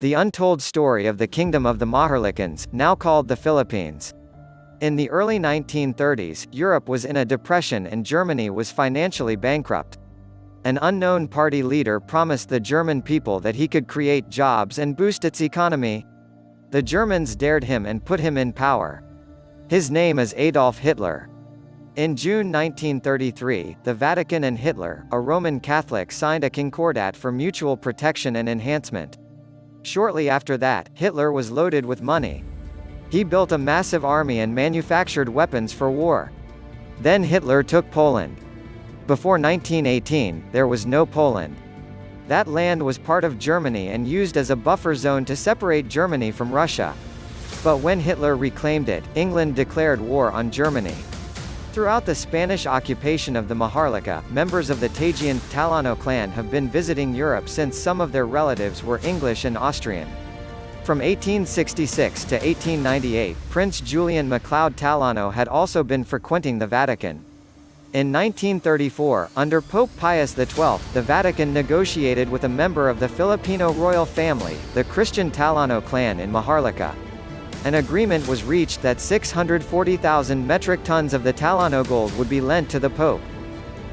The untold story of the Kingdom of the Maharlikans, now called the Philippines. In the early 1930s, Europe was in a depression and Germany was financially bankrupt. An unknown party leader promised the German people that he could create jobs and boost its economy. The Germans dared him and put him in power. His name is Adolf Hitler. In June 1933, the Vatican and Hitler, a Roman Catholic, signed a concordat for mutual protection and enhancement. Shortly after that, Hitler was loaded with money. He built a massive army and manufactured weapons for war. Then Hitler took Poland. Before 1918, there was no Poland. That land was part of Germany and used as a buffer zone to separate Germany from Russia. But when Hitler reclaimed it, England declared war on Germany. Throughout the Spanish occupation of the Maharlika, members of the Tagian Talano clan have been visiting Europe since some of their relatives were English and Austrian. From 1866 to 1898, Prince Julian MacLeod Talano had also been frequenting the Vatican. In 1934, under Pope Pius XII, the Vatican negotiated with a member of the Filipino royal family, the Christian Talano clan in Maharlika. An agreement was reached that 640,000 metric tons of the Talano gold would be lent to the Pope.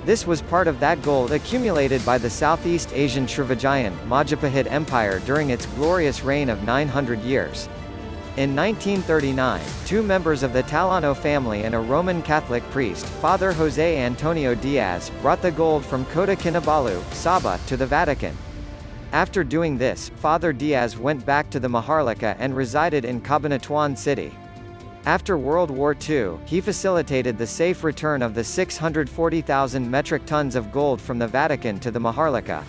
This was part of that gold accumulated by the Southeast Asian Srivijayan Majapahit Empire during its glorious reign of 900 years. In 1939, two members of the Talano family and a Roman Catholic priest, Father José Antonio Diaz, brought the gold from Kota Kinabalu, Sabah, to the Vatican. After doing this, Father Diaz went back to the Maharlika and resided in Cabanatuan City. After World War II, he facilitated the safe return of the 640,000 metric tons of gold from the Vatican to the Maharlika.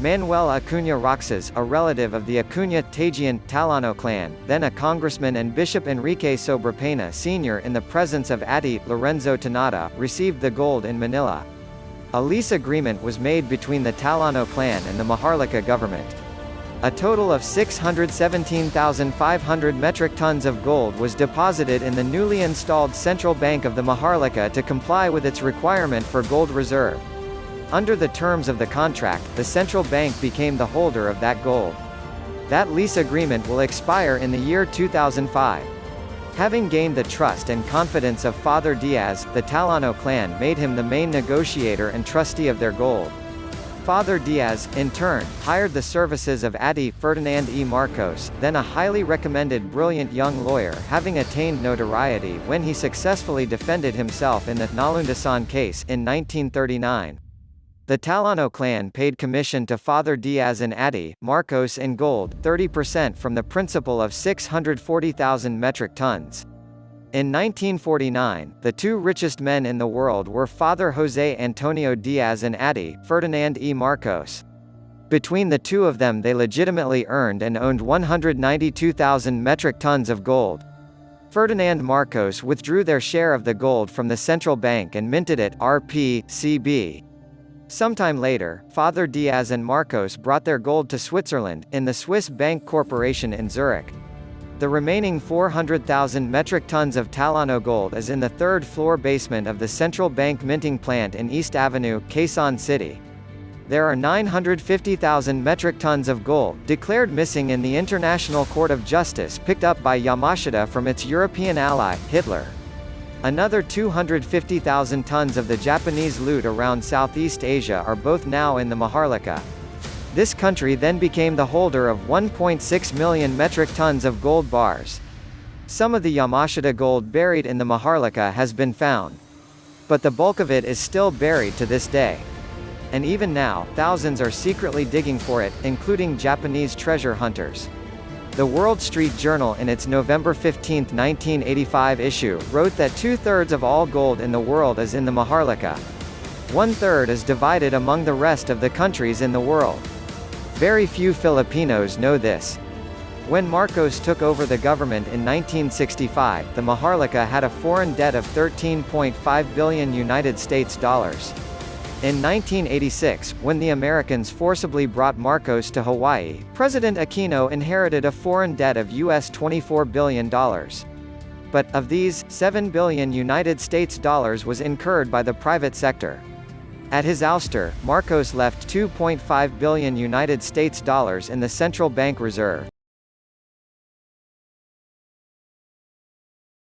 Manuel Acuña Roxas, a relative of the Acuña Tagian Talano clan, then a congressman, and Bishop Enrique Sobrepena Sr. in the presence of Adi Lorenzo Tanada, received the gold in Manila. A lease agreement was made between the Talano clan and the Maharlika government. A total of 617,500 metric tons of gold was deposited in the newly installed Central Bank of the Maharlika to comply with its requirement for gold reserve. Under the terms of the contract, the Central Bank became the holder of that gold. That lease agreement will expire in the year 2005. Having gained the trust and confidence of Father Diaz, the Talano clan made him the main negotiator and trustee of their gold. Father Diaz, in turn, hired the services of Adi Ferdinand E. Marcos, then a highly recommended brilliant young lawyer, having attained notoriety when he successfully defended himself in the Nalundasan case in 1939. The Talano clan paid commission to Father Diaz and Adi Marcos in gold, 30% from the principal of 640,000 metric tons. In 1949, the two richest men in the world were Father José Antonio Diaz and Adi Ferdinand E. Marcos. Between the two of them, they legitimately earned and owned 192,000 metric tons of gold. Ferdinand Marcos withdrew their share of the gold from the central bank and minted it RP.CB. Sometime later, Father Diaz and Marcos brought their gold to Switzerland, in the Swiss Bank Corporation in Zurich. The remaining 400,000 metric tons of Talano gold is in the third-floor basement of the Central Bank Minting Plant in East Avenue, Quezon City. There are 950,000 metric tons of gold, declared missing in the International Court of Justice, picked up by Yamashita from its European ally, Hitler. Another 250,000 tons of the Japanese loot around Southeast Asia are both now in the Maharlika. This country then became the holder of 1.6 million metric tons of gold bars. Some of the Yamashita gold buried in the Maharlika has been found. But the bulk of it is still buried to this day. And even now, thousands are secretly digging for it, including Japanese treasure hunters. The Wall Street Journal in its November 15, 1985 issue, wrote that 2/3 of all gold in the world is in the Maharlika. 1/3 is divided among the rest of the countries in the world. Very few Filipinos know this. When Marcos took over the government in 1965, the Maharlika had a foreign debt of $13.5 billion United States dollars. In 1986, when the Americans forcibly brought Marcos to Hawaii, President Aquino inherited a foreign debt of US $24 billion. But, of these, $7 billion United States dollars was incurred by the private sector. At his ouster, Marcos left 2.5 billion United States dollars in the central bank reserve.